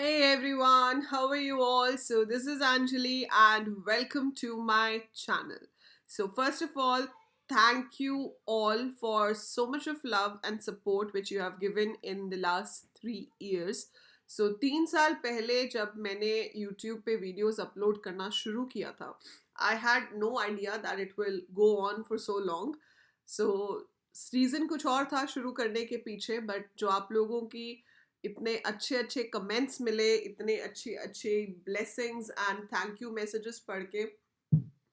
Hey everyone, how are you all? So, this is Anjali and welcome to my channel. So, first of all, thank you all for so much of love and support which you have given in the last 3 years. So, 3 साल पहले जब मैंने YouTube पे videos upload करना शुरू किया था, I had no idea that it will go on for so long. So, reason कुछ और था शुरू करने के पीछे, बट जो आप लोगों की इतने अच्छे अच्छे कमेंट्स मिले, इतने अच्छे अच्छे blessings and thank you messages पढ़ के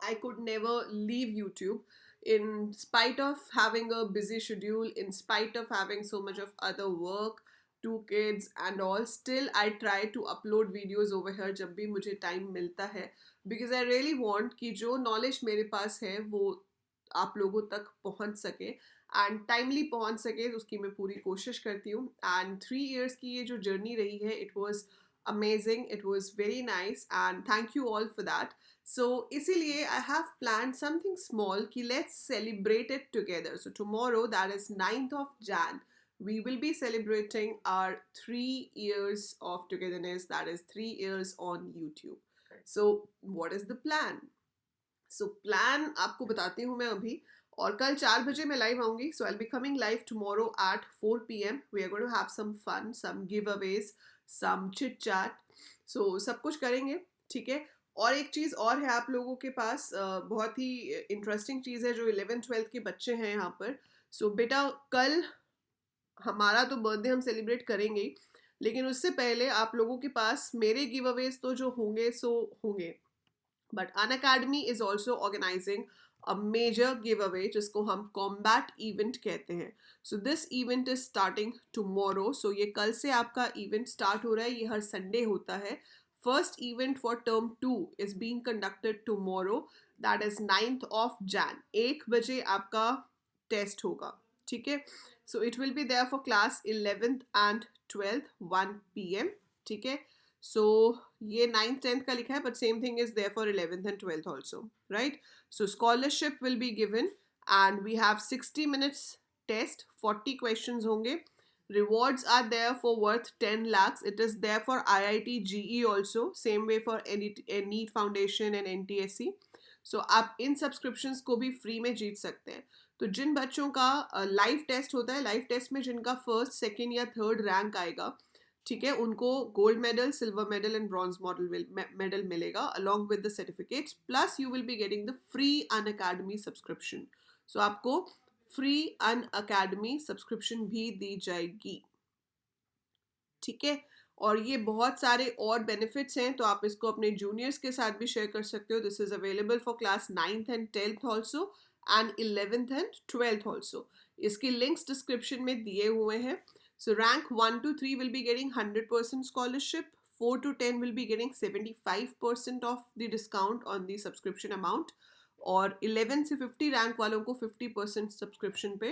I could never leave YouTube in spite of having a busy schedule, in spite of having so much of other work, two kids and all. Still, I try to upload videos over here जब भी मुझे time मिलता है, because I really want कि जो knowledge मेरे पास है वो आप लोगों तक पहुंच सके एंड टाइमली पहुंच सके, उसकी मैं पूरी कोशिश करती हूँ. एंड 3 years की ये जो जर्नी रही है, it was amazing, it was very nice and thank you all for that. So इसीलिए I have planned something small कि let's celebrate it together. So tomorrow, that is 9th of Jan, we will be celebrating our 3 years of togetherness, that is 3 years on YouTube. So what is the plan? So plan आपको बताती हूँ मैं अभी. और कल 4 बजे मैं live आऊँगी. So I be coming live tomorrow at 4 PM. We are going to have some fun, some giveaways, some chit chat. So सब कुछ करेंगे, ठीक है. और एक चीज़ और है आप लोगों के पास, बहुत ही इंटरेस्टिंग चीज़ है. जो 11th 12th के बच्चे हैं यहाँ पर, सो बेटा कल हमारा तो बर्थडे हम सेलिब्रेट करेंगे ही, लेकिन उससे पहले आप लोगों के पास मेरे गिव अवेज तो जो होंगे सो होंगे, but Unacademy is also organizing a major giveaway जिसको हम कॉम्बैट इवेंट कहते हैं. So this event is starting tomorrow. So ये कल से आपका इवेंट स्टार्ट हो रहा है. ये हर संडे होता है. First event for term 2 is being conducted tomorrow, that is 9th of Jan. 1 बजे आपका टेस्ट होगा, ठीक है. So it will be there for class 11th and 12th 1 PM, ठीक है. सो ये 9th 10th का लिखा है, but same thing is there for 11th and 12th also, right. So scholarship will be given and we have 60 minutes test, 40 questions होंगे. Rewards are there for worth 10 lakhs. It is there for IIT GE also. Same way for NEET Foundation and NTSC. So आप इन subscriptions को भी free में जीत सकते हैं. तो जिन बच्चों का लाइव टेस्ट होता है, लाइव टेस्ट में जिनका फर्स्ट, सेकेंड या थर्ड रैंक आएगा, ठीक है, उनको gold medal, silver medal and bronze medal मिलेगा along with the certificates. Plus you will be getting the free Unacademy subscription. So आपको फ्री अन अकेडमी सब्सक्रिप्शन भी दी जाएगी, ठीक है. और ये बहुत सारे और बेनिफिट्स हैं, तो आप इसको अपने जूनियर्स के साथ भी शेयर कर सकते हो. This is available for class 9th and 10th also and 11th and 12th also. इसके लिंक्स डिस्क्रिप्शन में दिए हुए हैं. So rank 1 to 3 will be getting 100% scholarship. 4 to 10 will be getting 75% of the discount on the subscription amount. और 11 से 50 rank वालों को 50% subscription पे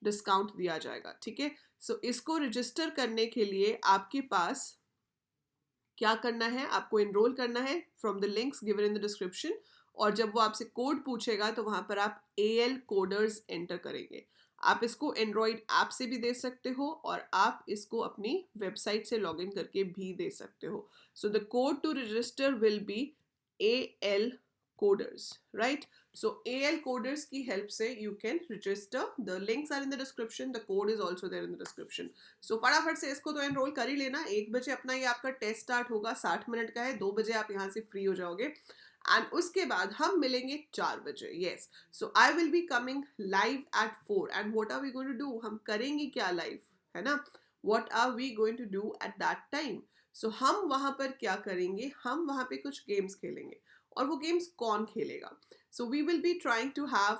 डिस्काउंट दिया जाएगा, ठीक है. सो इसको रजिस्टर करने के लिए आपके पास क्या करना है, आपको इनरोल करना है from the links given in the description. और जब वो आपसे कोड पूछेगा तो वहाँ पर आप AL कोडर्स एंटर करेंगे. आप इसको एंड्रॉयड ऐप से भी दे सकते हो और आप इसको अपनी वेबसाइट से लॉगिन करके भी दे सकते हो. So the code to register will be AL coders, right. So AL coders की हेल्प से you can register. The links are in the description. The code is also there in the description. So फटाफट से इसको तो enrol कर ही लेना. 1 बजे अपना ये आपका टेस्ट स्टार्ट होगा, 60 मिनट का है. 2 बजे आप यहाँ से फ्री हो जाओगे एंड उसके बाद हम मिलेंगे 4 बजे. Yes, so I will be coming live at 4. And what are we going to do, हम करेंगे क्या लाइव, है ना. What are we going to do at that time. So हम वहाँ पर क्या करेंगे, हम वहाँ पे कुछ गेम्स खेलेंगे. और वो गेम्स कौन खेलेगा. So we will be trying to have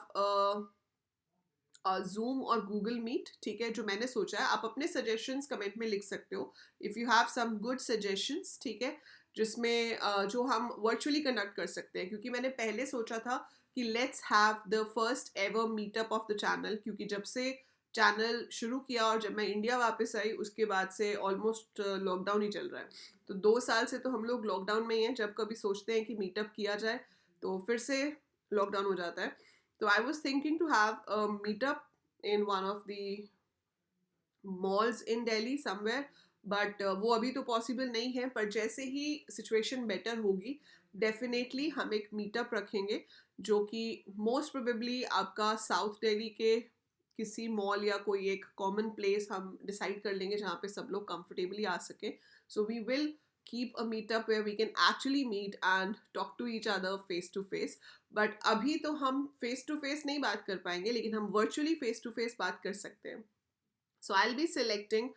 Zoom और गूगल मीट, ठीक है. जो मैंने सोचा है, आप अपने सजेशंस कमेंट में लिख सकते हो if you have some good suggestions, ठीक है, जिसमें जो हम वर्चुअली कंडक्ट कर सकते हैं. क्योंकि मैंने पहले सोचा था कि let's have the first ever meetup of the channel. क्योंकि जब से चैनल शुरू किया और जब मैं इंडिया वापस आई उसके बाद से ऑलमोस्ट लॉकडाउन ही चल रहा है. तो 2 साल से तो हम लोग लॉकडाउन में ही हैं. जब कभी सोचते हैं कि मीटअप किया जाए तो फिर से लॉकडाउन हो जाता है. तो I was thinking to have meetup in one of the malls in Delhi somewhere. But वो अभी तो पॉसिबल नहीं है, पर जैसे ही सिचुएशन बेटर होगी डेफिनेटली हम एक मीटअप रखेंगे, जो कि मोस्ट प्रोबेबली आपका साउथ दिल्ली के किसी मॉल या कोई एक कॉमन प्लेस हम डिसाइड कर लेंगे जहाँ पे सब लोग कंफर्टेबली आ सकें. So we will keep a meetup where we can actually meet and talk to each other face to face. But अभी तो हम फेस टू फेस नहीं बात कर पाएंगे, लेकिन हम वर्चुअली फेस टू फेस बात कर सकते हैं. So I'll be selecting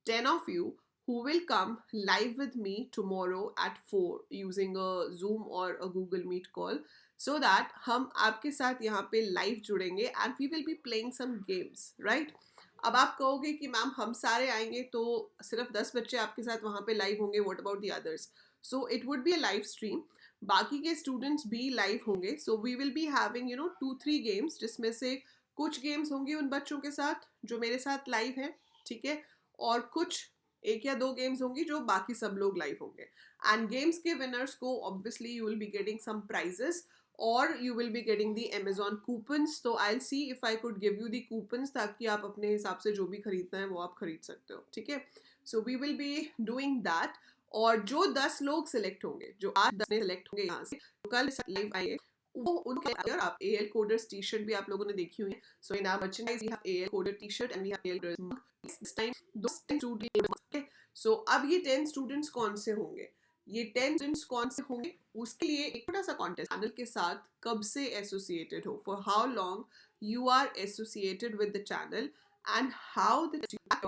10 of you who will come live with me tomorrow at 4 using a Zoom or a Google Meet call, so that हम आपके साथ यहाँ पे live जुड़ेंगे and we will be playing some games, right? अब आप कहोगे कि मैम हम सारे आएंगे तो सिर्फ 10 बच्चे आपके साथ वहाँ पे लाइव होंगे, what about the others? So it would be a live stream, बाकी के स्टूडेंट्स भी लाइव होंगे. So we will be having 2-3 games, जिसमें से कुछ गेम्स होंगे उन बच्चों के साथ जो मेरे साथ लाइव हैं, ठीक है, और कुछ एक या दो गेम्स होंगी जो बाकी सब लोग लाइव होंगे. एंड गेम्स के विनर्स को obviously you will be getting some prizes और you will be getting the Amazon coupons. तो I see if I could give you the coupons, ताकि आप अपने हिसाब से जो भी खरीदना है वो आप खरीद सकते हो, ठीक है. So we will be doing that. और जो 10 लोग सिलेक्ट होंगे, जो आज 10 सिलेक्ट होंगे यहाँ से, तो कल लाइव आएंगे, वो उनके अगर आप AL कोडर्स टी शर्ट भी आप लोगों ने देखी हुई है. So in our merchandise we have AL coder T shirt and we have AL coder mug. This time दो स्टूडेंट. सो अब ये 10 स्टूडेंट्स कौन से होंगे, ये 10 स्टूडेंट्स कौन से होंगे, उसके लिए एक छोटा सा कॉन्टेस्ट, चैनल के साथ कब से एसोसिएटेड हो, for how long you are associated with the channel, and how the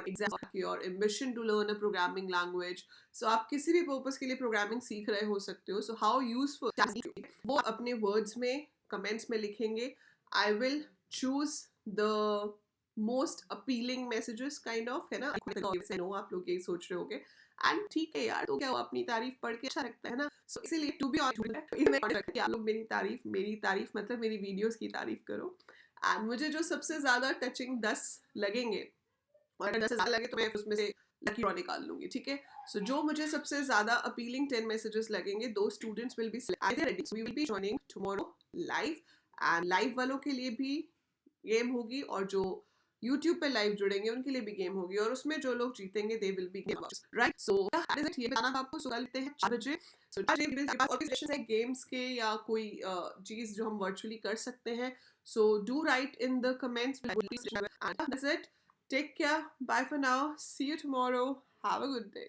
exam your ambition to learn a programming language. So आप किसी भी पर्पस के लिए प्रोग्रामिंग सीख रहे हो सकते हो. So how useful, वो अपने वर्ड्स में कमेंट्स में लिखेंगे. I will choose the most appealing messages kind of, है ना. I know आप लोग यही सोच रहे होगे, एंड ठीक है यार, तो क्या हुआ, अपनी तारीफ पढ़ के अच्छा लगता है ना. सो इसीलिए टू बी ऑनेस्ट आप लोग मेरी तारीफ मतलब मेरी वीडियोस की तारीफ करो. एंड मुझे जो सबसे ज़्यादा टचिंग 10 लगेंगे, और अगर 10 से ज़्यादा लगे तो मैं उसमें से लकी ड्रॉ निकाल लूँगी, ठीक है. सो जो मुझे सबसे ज़्यादा अपीलिंग 10 मैसेजेस लगेंगे, दो students will be ready. We will be joining tomorrow live, and live वालों के लिए भी गेम होगी, और जो यूट्यूब पे लाइव जुड़ेंगे उनके लिए भी गेम होगी, और उसमें जो लोग जीतेंगे दे विल बी राइट. सो ये बताना आपको. सो कल हैं 4 बजे. सो गेम्स के या कोई चीज़ जो हम वर्चुअली कर सकते हैं. So do write in the comments. And that's it. Take care. Bye for now. See you tomorrow. Have a good day.